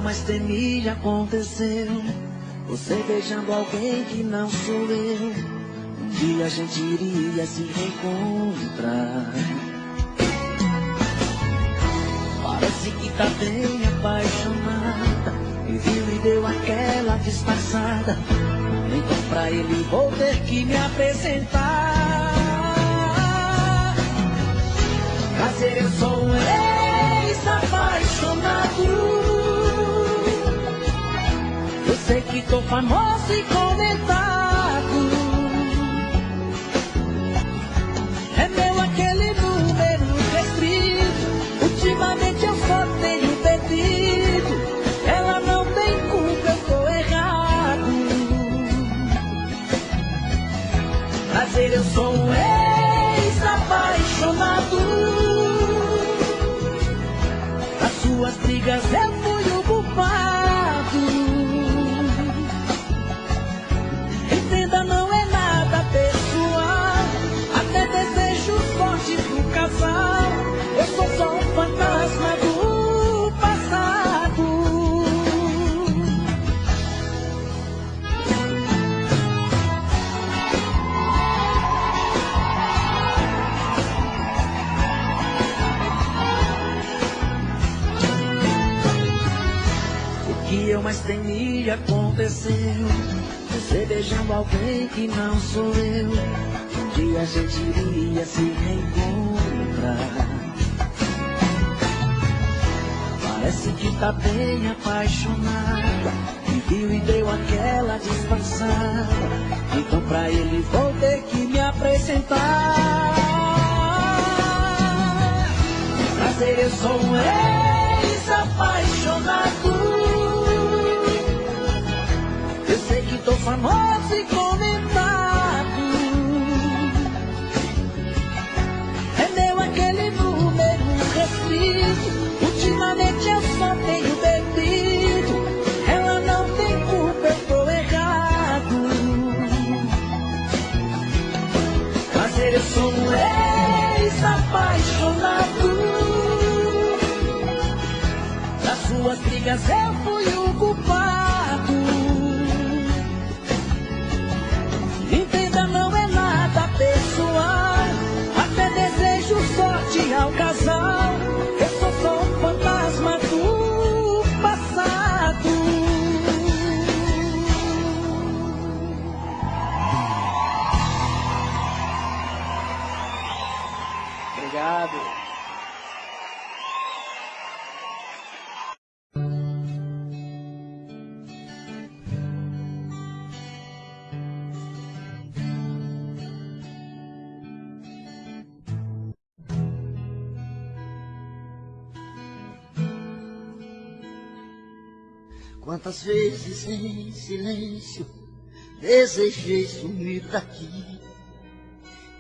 eu mais temia aconteceu. Você beijando alguém que não sou eu. Um dia a gente iria se reencontrar. Parece que tá bem apaixonada. Me viu e deu aquela disfarçada. Então pra ele vou ter que me apresentar. Prazer, eu sou um ex-apaixonado. Eu sei que tô famoso e comentado. É meu aquele número restrito. Ultimamente eu só tenho bebido. Ela não tem culpa, eu tô errado. Prazer, eu sou um ex-apaixonado. Das suas brigas eu fui o culpado. Entenda, não é nada pessoal. Até desejo sorte pro casal. Eu sou só um fantasma do passado. O que eu mais temia aconteceu. Você beijando alguém que não sou eu. Um dia a gente iria se reencontrar. Parece que tá bem apaixonada. Me viu e deu aquela disfarçada. Então pra ele vou ter que me apresentar. Prazer, eu sou um ex-apaixonado. Eu sei que tô famoso e comentado. É meu aquele número restrito. Ultimamente eu só tenho bebido. Ela não tem culpa, eu tô errado. Prazer, eu sou um ex-apaixonado. Das suas brigas eu fui o culpado. Entenda, não é nada pessoal. Até desejo sorte ao casal. Eu sou só um fantasma do passado. Obrigado. Quantas vezes em silêncio desejei sumir daqui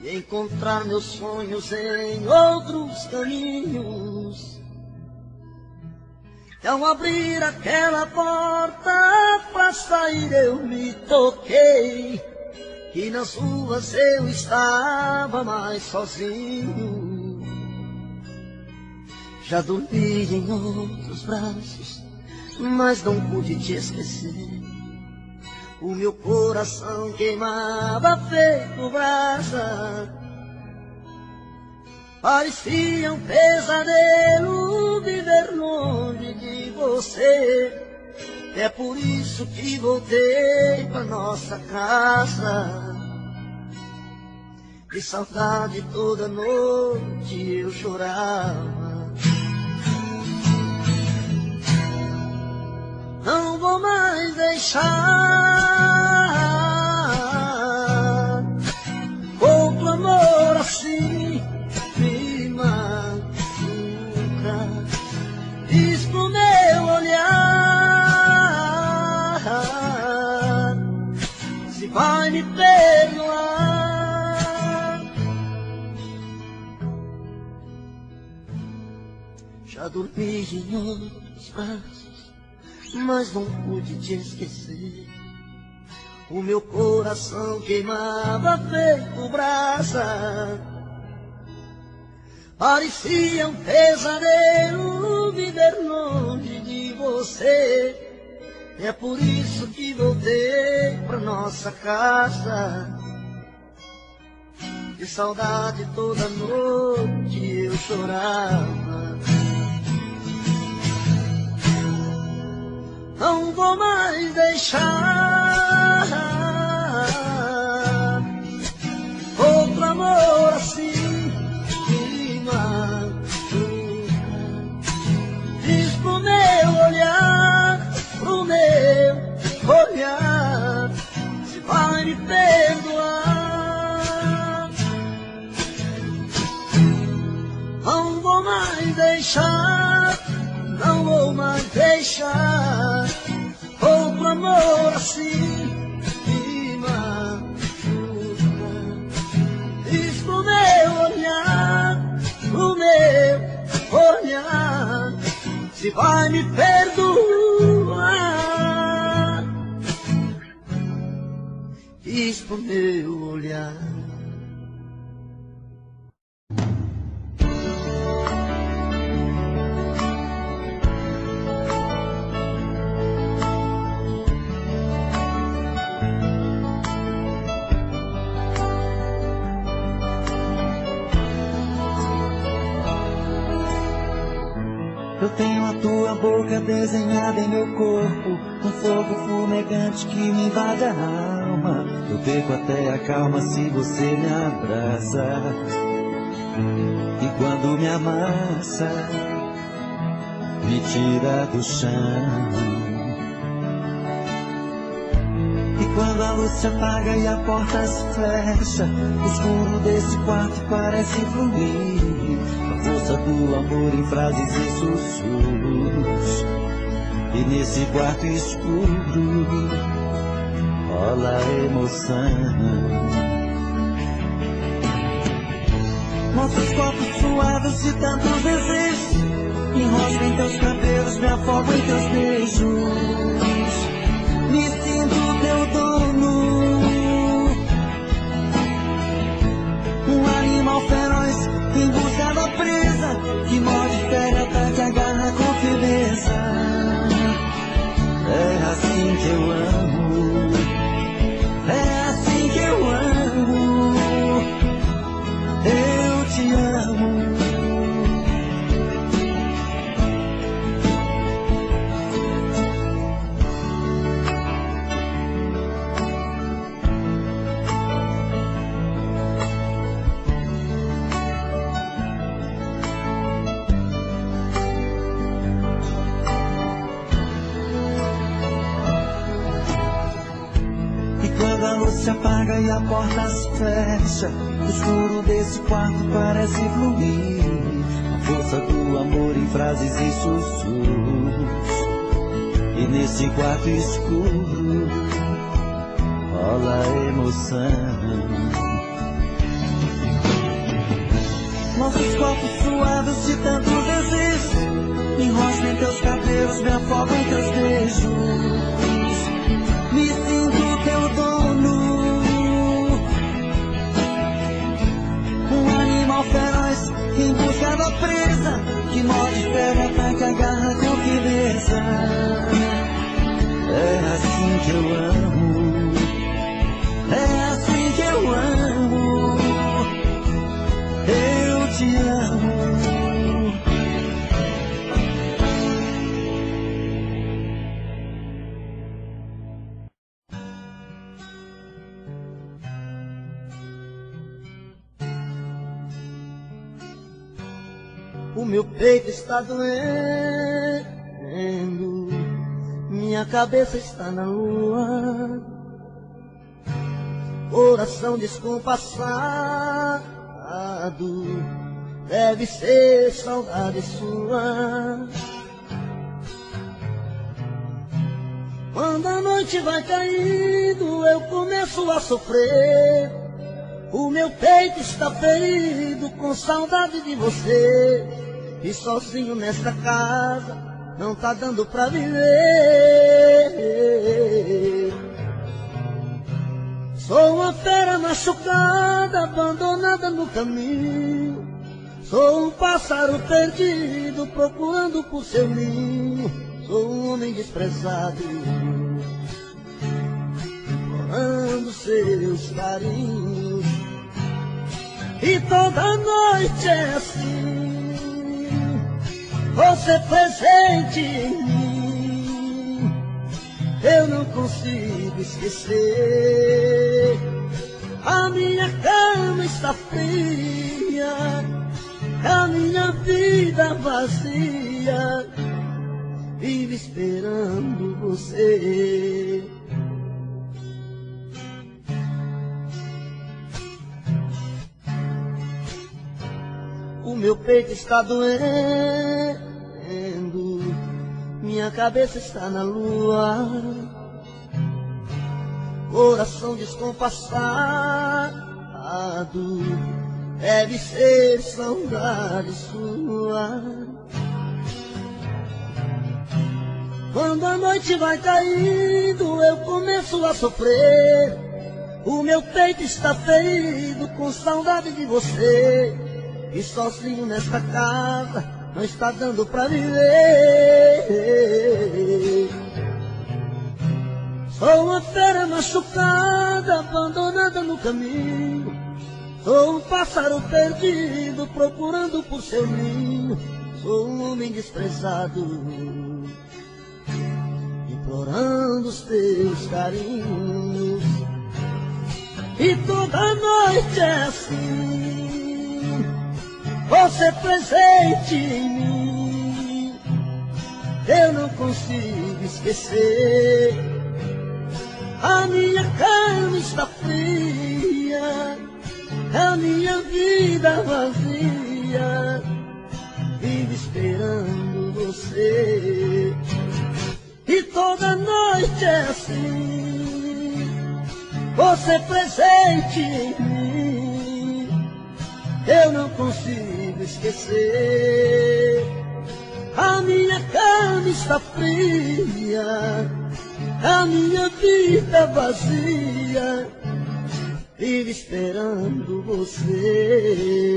e encontrar meus sonhos em outros caminhos. E ao abrir aquela porta pra sair eu me toquei que nas ruas eu estava mais sozinho. Já dormi em outros braços, mas não pude te esquecer. O meu coração queimava feito brasa. Parecia um pesadelo viver longe de você. É por isso que voltei pra nossa casa. De saudade toda noite eu chorava. Não vou mais deixar outro amor assim me machuca. Diz pro meu olhar se vai me perdoar. Já dormi em outros braços, mas não pude te esquecer. O meu coração queimava feito brasa. Parecia um pesadelo viver longe de você. É por isso que voltei pra nossa casa. De saudade toda noite eu chorava. Não vou mais deixar outro amor assim me machuca. Diz pro meu olhar, pro meu olhar, se vai me perdoar. Não vou mais deixar, não vou mais deixar outro amor assim me machuca. Diz pro meu olhar, se vai me perdoar. Diz pro meu olhar. Eu tenho a tua boca desenhada em meu corpo, um fogo fumegante que me invade a alma. Eu perco até a calma se você me abraça. E quando me amassa, me tira do chão. E quando a luz se apaga e a porta se fecha, o escuro desse quarto parece fluir. Força do amor em frases e sussurros. E nesse quarto escuro rola a emoção. Nossos corpos suados de tantos desejos, me enrosco em teus cabelos, me afogo em teus beijos. Me sinto teu dono, um animal feroz em busca da presa, que morde, pega, ataca, agarra com firmeza. É assim que eu amo, é assim que eu amo, eu te amo. Se apaga e a porta se fecha, o escuro desse quarto parece fluir. A força do amor em frases e sussurros. E nesse quarto escuro rola a emoção. Nossos corpos suados de tantos desejos, me enrosco em teus cabelos, me afogo em teus beijos. Me sinto teu dono, feroz em busca da presa, que morde, pega, ataca, agarra com firmeza. É assim que eu amo, é assim que eu amo, eu te amo. O meu peito está doendo, minha cabeça está na lua, coração descompassado, deve ser saudade sua. Quando a noite vai caindo, eu começo a sofrer. O meu peito está ferido com saudade de você. E sozinho nesta casa não tá dando pra viver. Sou uma fera machucada, abandonada no caminho. Sou um pássaro perdido procurando por seu ninho. sou um homem desprezado, implorando seus carinhos. E toda noite é assim, você presente em mim. Eu não consigo esquecer, a minha cama está fria, a minha vida vazia, vive esperando você. O meu peito está doendo, minha cabeça está na lua, coração descompassado, deve ser saudade sua. Quando a noite vai caindo, eu começo a sofrer. O meu peito está ferido com saudade de você. E sozinho nesta casa não está dando pra viver. Sou uma fera machucada, abandonada no caminho. Sou um pássaro perdido, procurando por seu ninho. Sou um homem desprezado, implorando os teus carinhos. E toda noite é assim, você presente em mim. Eu não consigo esquecer, a minha cama está fria, a minha vida vazia, vive esperando você. E toda noite é assim, você presente em mim. Eu não consigo esquecer, a minha cama está fria, a minha vida vazia, vive esperando você.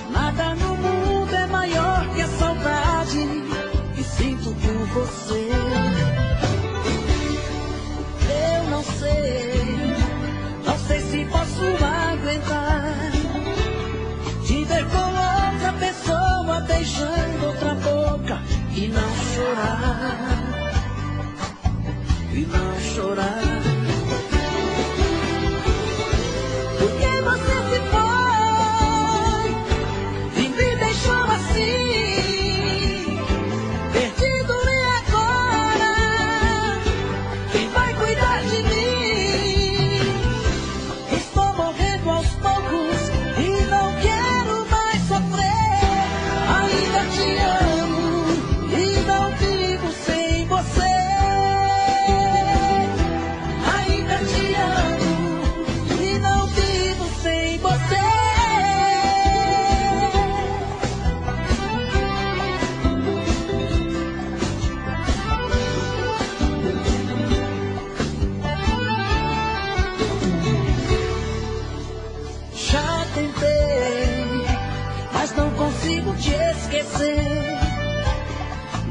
Nada no mundo é maior que a saudade que sinto por você. Eu não sei se posso aguentar te ver com outra pessoa beijando outra boca e não chorar, e não chorar.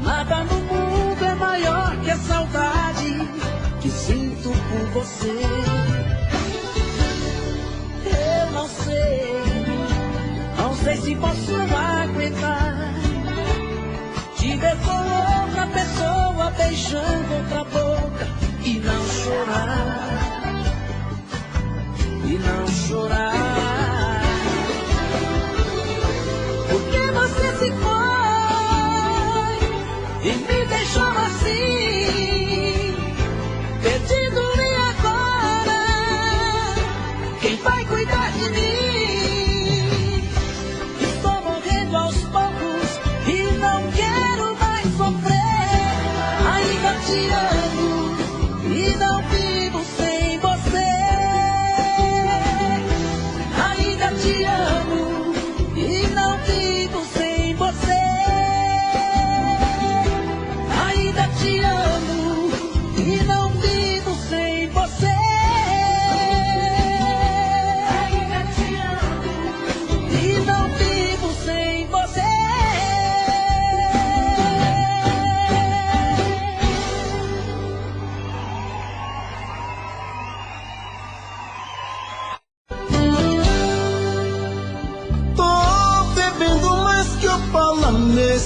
Nada no mundo é maior que a saudade que sinto por você. Eu não sei se posso aguentar te ver com outra pessoa beijando outra boca e não chorar, e não chorar. Porque você se foi e me deixou assim, perdido, e agora quem vai cuidar de mim? Estou morrendo aos poucos e não quero mais sofrer. Ainda te amo e não vivo sem você.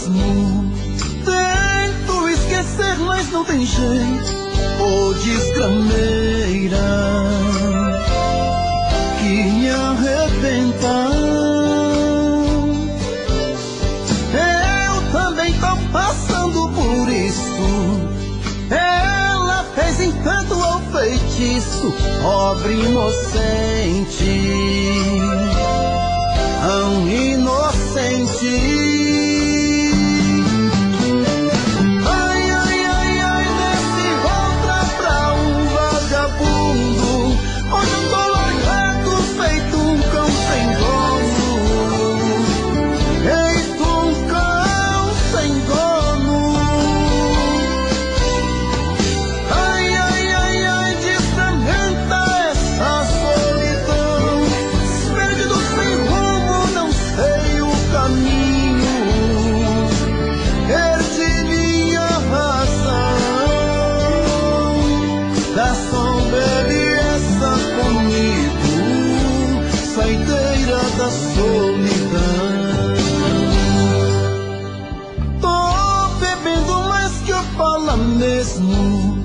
mesmo. Tento esquecer, mas não tem jeito. Ô desgrameira que me arrebenta. Eu também tô passando por isso. Ela fez encanto ou feitiço, pobre inocente, tão inocente. Mesmo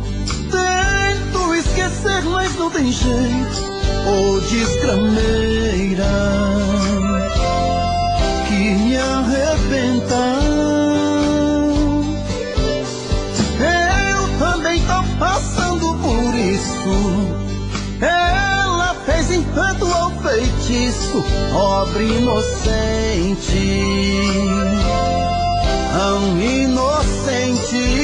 tento esquecer, mas não tem jeito. Ô desgrameira que me arrebenta. Eu também tô passando por isso. Ela fez encanto ou feitiço, pobre inocente, tão inocente.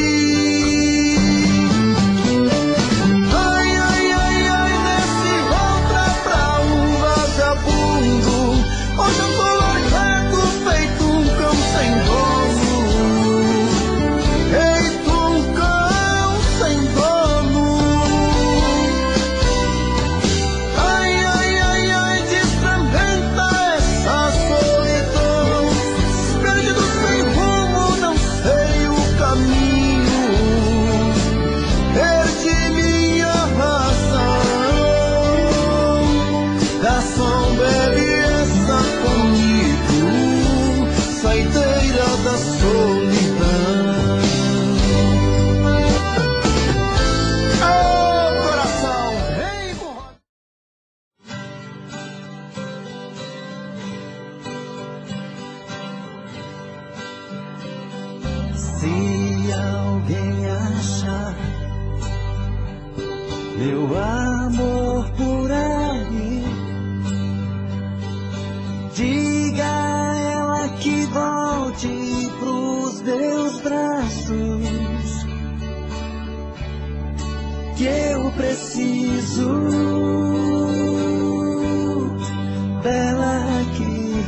Hoje eu tô largado, feito um cão sem dono. Feito um cão sem dono. Ai, ai, ai, ai, desfragmenta essa solidão. Perdido sem rumo, não sei o caminho. Perdi minha razão. Garçom, bebe comigo, saideira da solidão. Oh, coração, vem com... Se alguém achar meu amor por aí, diga a ela que volte pros meus braços, que eu preciso dela aqui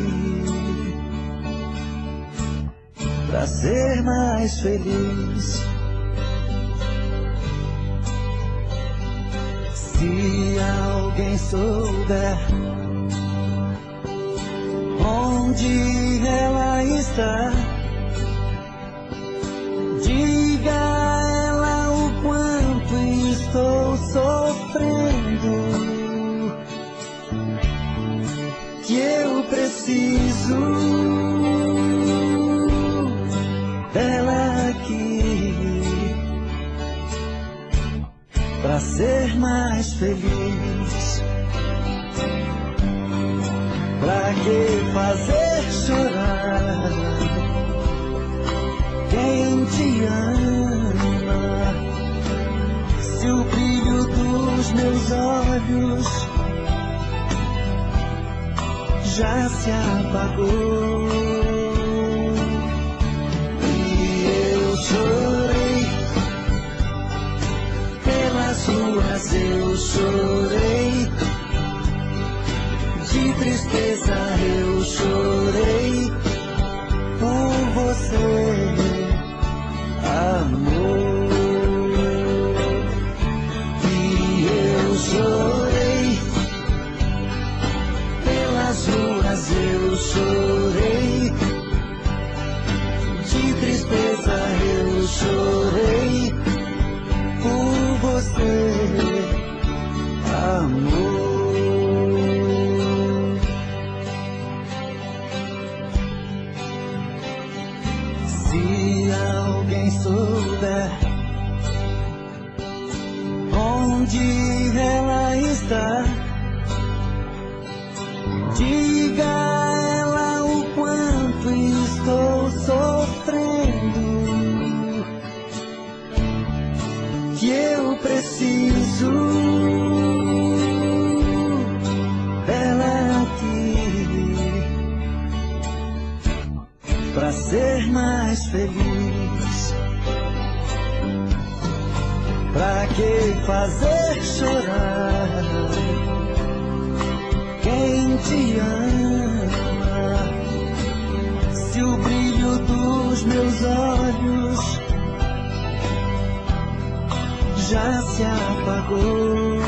pra ser mais feliz. Se alguém souber onde ela está, diga a ela o quanto estou sofrendo, que eu preciso dela aqui pra ser mais feliz. Pra que fazer chorar quem te ama, se o brilho dos meus olhos já se apagou? E eu chorei pelas ruas, eu chorei de tristeza, eu chorei por você, amor. E eu chorei pelas ruas, eu chorei de tristeza, eu chorei por você, amor. onde ela está. Diga a ela o quanto estou sofrendo, que eu preciso dela aqui pra ser mais feliz. Pra que fazer chorar quem te ama, se o brilho dos meus olhos já se apagou?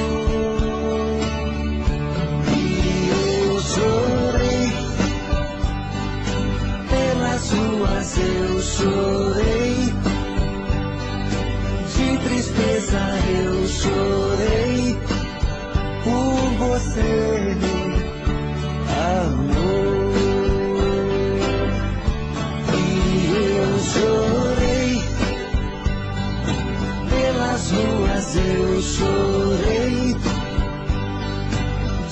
E eu chorei pelas ruas, eu chorei de tristeza, eu chorei por você, amor. E eu chorei pelas ruas, eu chorei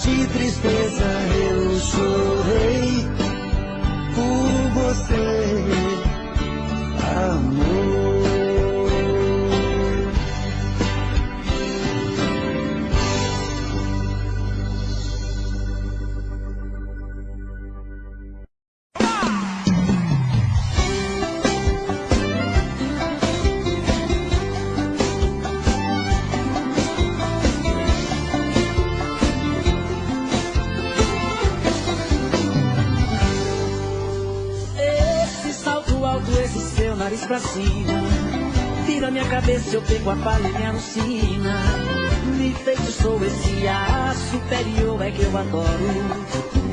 de tristeza, eu chorei por você, amor. Nariz pra cima, vira minha cabeça, eu pego a palha e me alucina. Me feitiçou esse ar superior, é que eu adoro,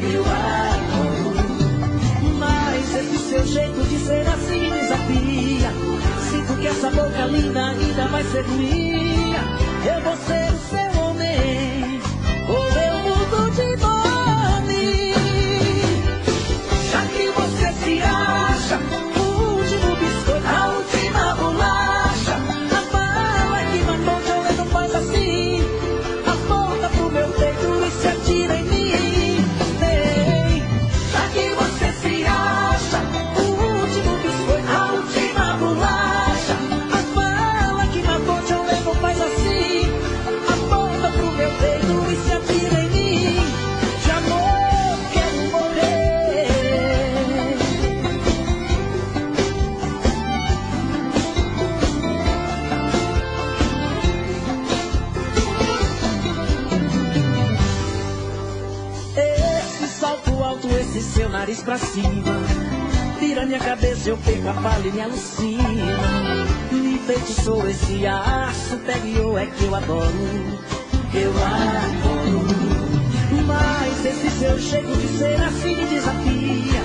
eu adoro. Mas esse seu jeito de ser assim me desafia. Sinto que essa boca linda ainda vai ser minha. Eu vou ser o seu homem, ou eu mudo de nome. Já que você se acha a última bolacha, a bala que matou seu ledo faz assim, aponta pro meu peito e se atira em mim. Ei, já que você se acha o último biscoito, a última bolacha, a bala que matou seu ledo faz assim, aponta pro meu peito e se atira em mim. De amor quero morrer. Esse seu nariz pra cima, vira minha cabeça, eu pego a palha e me alucina. Me feitiçou esse ar superior, é que eu adoro, eu adoro. Mas esse seu jeito de ser assim me desafia.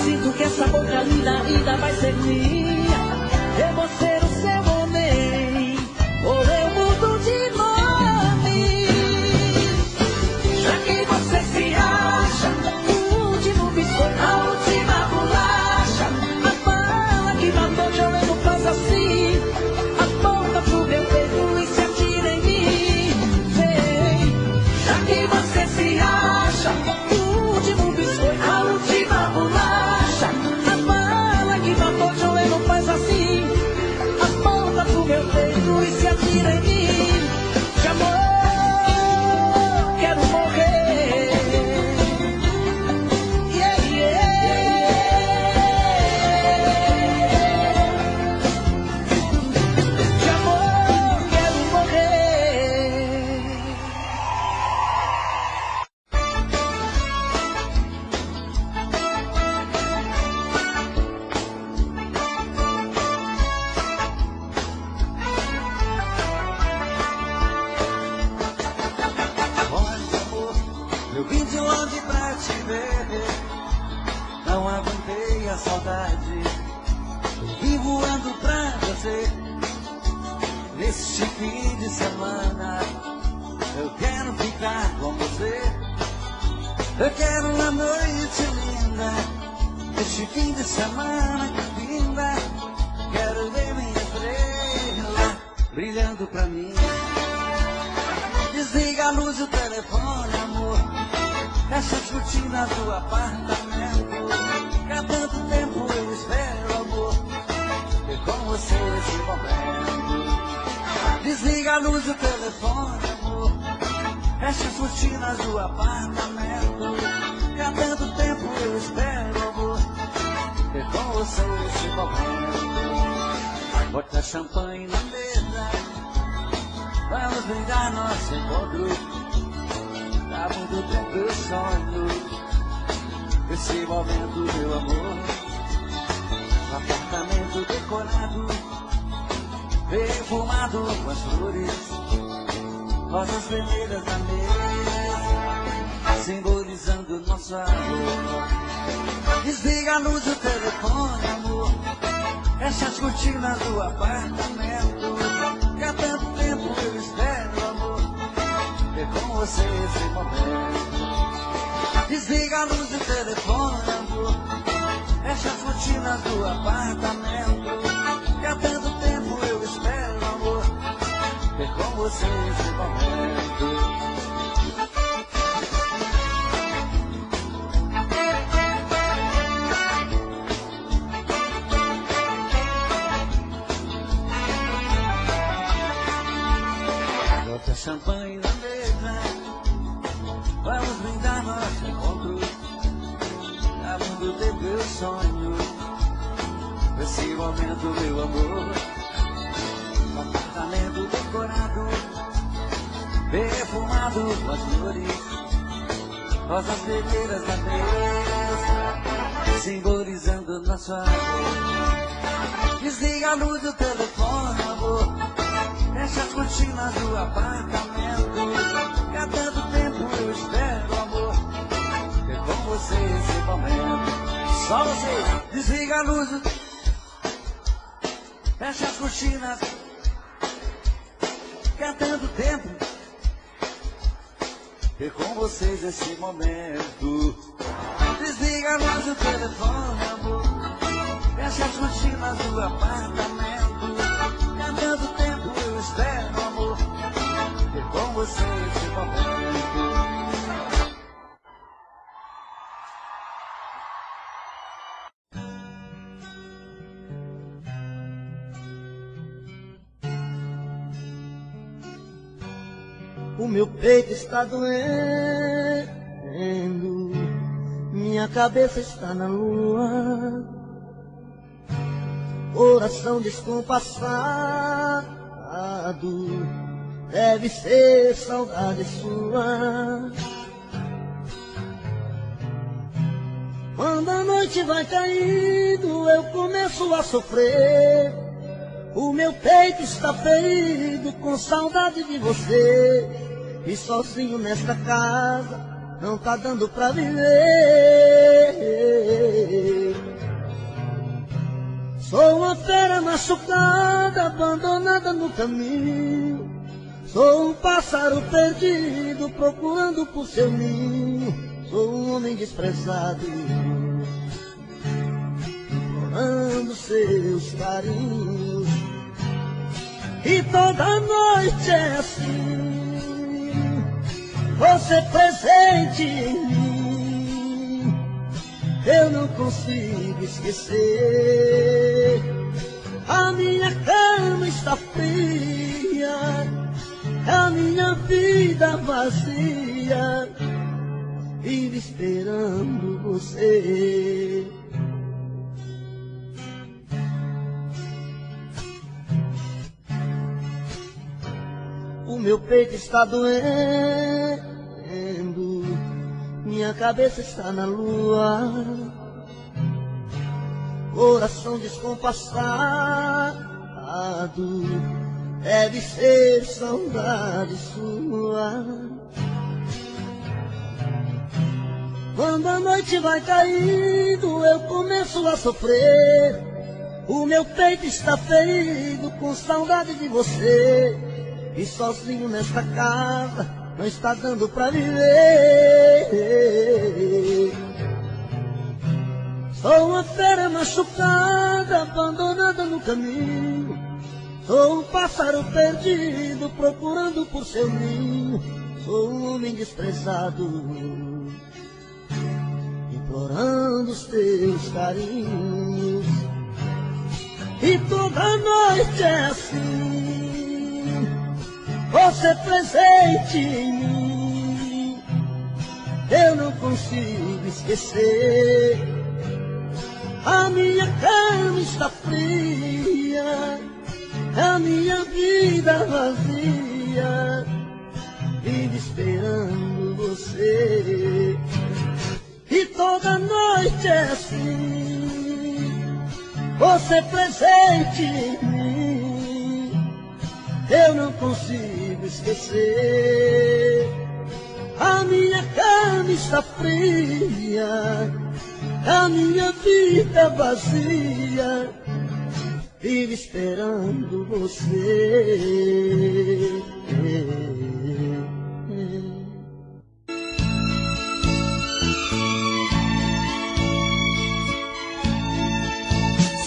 Sinto que essa boca linda ainda vai ser minha. Eu vou ser o seu homem, ou eu mudo de nome. Já que você se acha a última bolacha, a bala que matou chorando faz assim, aponta pro meu peito e se atira em mim. Vem, já que você se acha o último biscoito, a última bolacha, a bala que matou chorando faz assim, aponta pro meu peito e se atira em mim. De amor quero morrer. Eu vim de longe pra te ver, não aguentei a saudade. Vim voando pra você, neste fim de semana. Eu quero ficar com você, eu quero uma noite linda. Neste fim de semana que linda, quero ver minha estrela brilhando pra mim. Desliga a luz e o telefone, amor. Fecha as cortinas do apartamento. Que há tanto tempo eu espero, amor, ter com você esse momento. Desliga a luz e o telefone, amor. Fecha as cortinas do apartamento. Que há tanto tempo eu espero, amor, ter com você esse momento. Bota champanhe na mesa, vamos brindar nosso encontro. Há muito tempo eu sonho esse momento, meu amor. Um apartamento decorado, perfumado com as flores, rosas vermelhas na mesa, simbolizando nosso amor. Desliga a luz do telefone, amor. Fecha as cortinas do apartamento. Que há tanto tempo eu espero, amor, ter com você esse momento. Desliga a luz do telefone, amor. Fecha as cortinas do apartamento. Que há tanto tempo eu espero, amor, ter com você esse momento. Bota champanhe na mesa, vamos brindar nosso encontro. Há muito tempo eu sonho esse momento, meu amor. Um apartamento decorado, perfumado com as flores, rosas vermelhas na mesa, simbolizando nosso amor. Desliga a luz do telefone, amor. Fecha as cortinas do apartamento. Que há tanto tempo eu espero, amor, ter com você esse momento. Só você. Desliga a luz, fecha as cortinas. Que há tanto tempo ter com vocês esse momento. Desliga a luz do telefone, amor. Fecha as cortinas do apartamento. Que há tanto tempo eu espero, amor, ter com você esse momento. O meu peito está doendo, minha cabeça está na lua, coração descompassado, deve ser saudade sua. Quando a noite vai caindo, eu começo a sofrer. O meu peito está ferido com saudade de você. E sozinho nesta casa não tá dando pra viver. Sou uma fera machucada, abandonada no caminho. Sou um pássaro perdido, procurando por seu ninho. Sou um homem desprezado, implorando seus carinhos. E toda noite é assim, você presente em mim. Eu não consigo esquecer. A minha cama está fria, a minha vida vazia, vive esperando você. O meu peito está doendo, minha cabeça está na lua, coração descompassado, deve ser saudade sua. Quando a noite vai caindo, eu começo a sofrer. O meu peito está ferido com saudade de você. E sozinho nesta casa não está dando pra viver. Sou uma fera machucada, abandonada no caminho. Sou um pássaro perdido procurando por seu ninho. Sou um homem desprezado implorando os teus carinhos. E toda noite é assim, você presente em mim. Eu não consigo esquecer. A minha cama está fria, a minha vida vazia, vive esperando você. E toda noite é assim, você presente em mim. Eu não consigo esquecer. A minha cama está fria, a minha vida vazia, vive esperando você.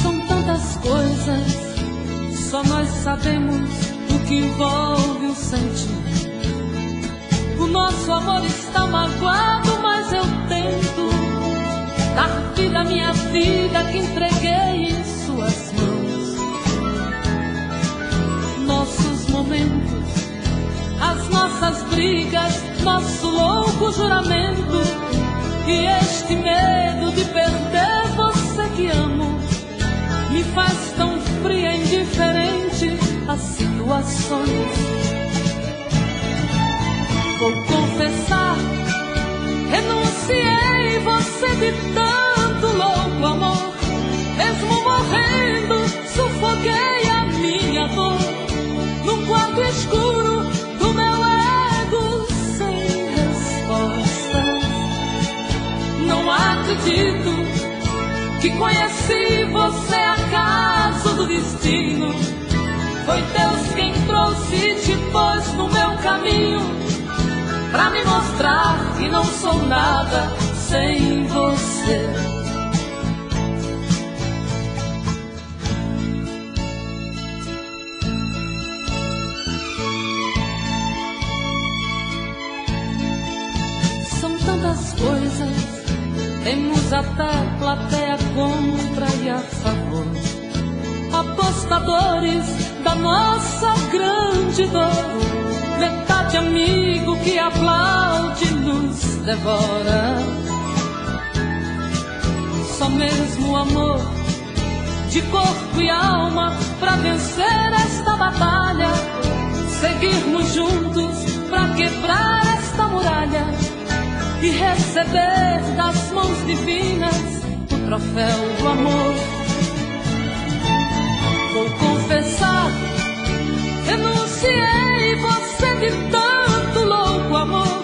São tantas coisas, só nós sabemos o que envolve o sentimento. O nosso amor está magoado, mas eu tento dar vida à minha vida que entreguei em suas mãos. Nossos momentos, as nossas brigas, nosso louco juramento e este medo de perder você que amo me faz tão fria e indiferente às situações. Vou confessar, renunciei você de tanto louco amor. Mesmo morrendo, sufoquei a minha dor num quarto escuro do meu ego sem respostas. Não acredito que conheci você acaso do destino. Foi Deus quem trouxe e te pôs no meu caminho pra me mostrar que não sou nada sem você. São tantas coisas, temos até plateia contra e a favor, apostadores da nossa grande dor. Metade amigo que aplaude nos devora. Só mesmo amor de corpo e alma pra vencer esta batalha. Seguirmos juntos pra quebrar esta muralha e receber das mãos divinas o troféu do amor. Vou confessar, renunciei você de tanto louco amor.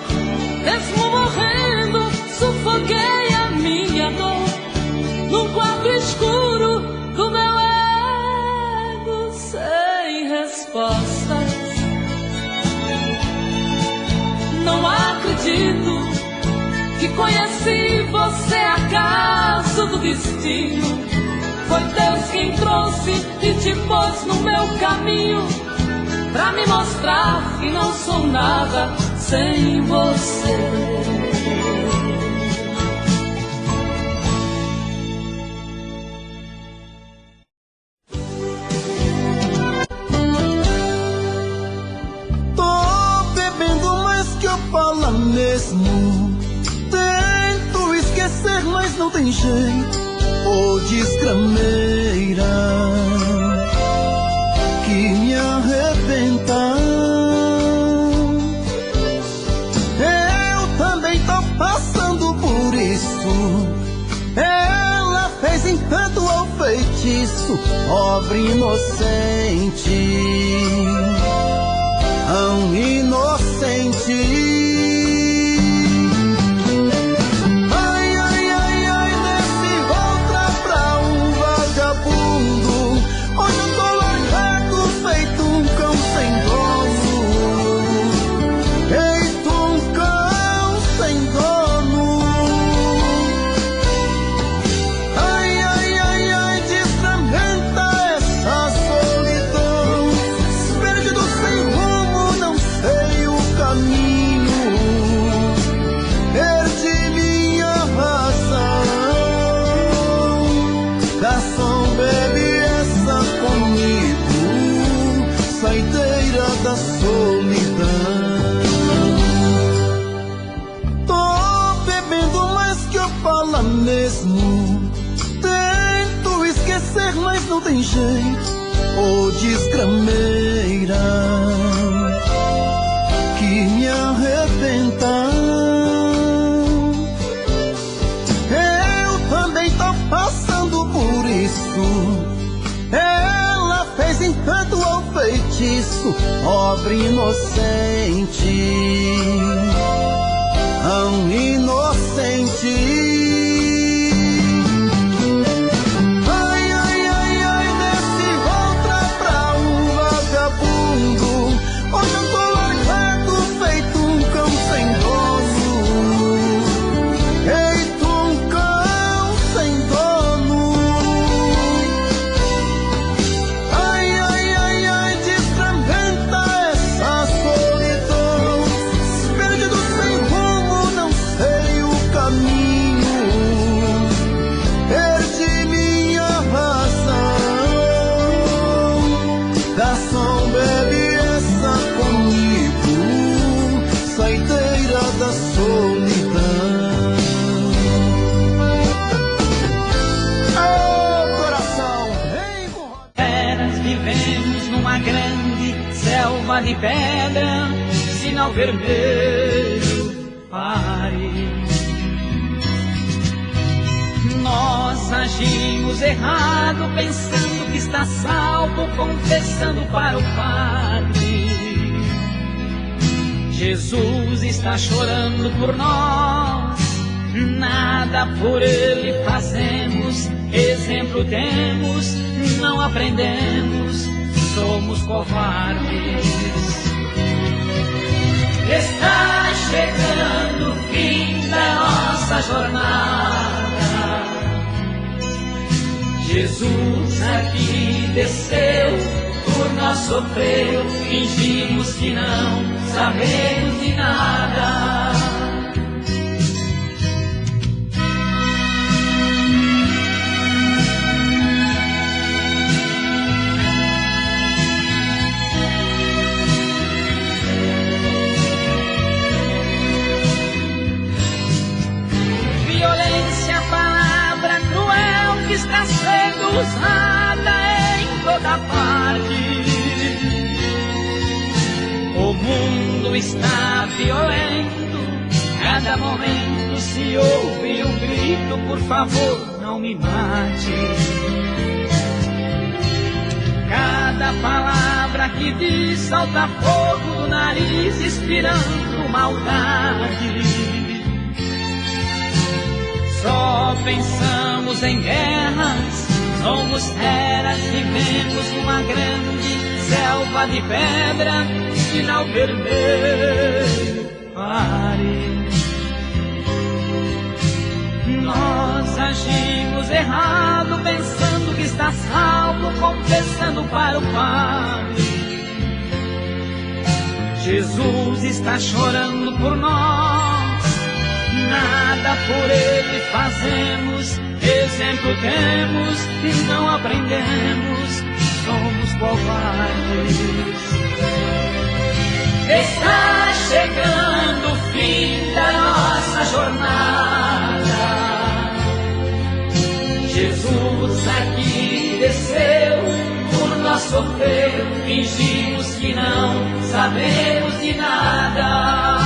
Mesmo morrendo, sufoquei a minha dor num quarto escuro do meu ego sem respostas. Não acredito que conheci você acaso do destino. Foi Deus quem trouxe e te pôs no meu caminho pra me mostrar que não sou nada sem você. Tô bebendo mais que eu falo mesmo. Tento esquecer, mas não tem jeito. Ô desgrameira que me arrebenta. Eu também tô passando por isso. Ela fez encanto ao feitiço, pobre inocente, tão inocente. tem jeito, ô desgrameira, que me arrebenta. Eu também tô passando por isso. Ela fez encanto ao feitiço, pobre inocente, tão inocente. Hoje eu tô largado, feito um cão sem dono, feito um cão sem dono. Ai, ai, ai, ai, desfragmenta essa solidão, perdido sem rumo, não sei o caminho, perdi minha razão. Garçom, bebe comigo, saideira da solidão. Oh, coração, vem com Eras vivemos numa grande selva de pedra, sinal vermelho, pare. Nós agimos errado, pensando que está salvo, confessando para o Padre. Jesus está chorando por nós, nada por Ele fazemos, exemplo temos, não aprendemos, somos covardes. Está chegando o fim da nossa jornada. Jesus aqui desceu, por nós sofreu, fingimos que não sabemos de nada. Violência, palavra cruel que está sendo usada em toda parte. O mundo está violento, cada momento se ouve um grito, por favor, não me mate. Cada palavra que diz salta fogo do nariz, inspirando maldade. Só pensamos em guerras, somos feras, vivemos numa grande selva de pedra, sinal vermelho, pare. Nós agimos errado, pensando que está salvo, confessando para o Padre. Jesus está chorando por nós, nada por Ele fazemos, exemplo temos e não aprendemos, somos covardes. Está chegando o fim da nossa jornada. Jesus aqui desceu, por nós sofreu, fingimos que não sabemos de nada.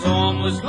Somos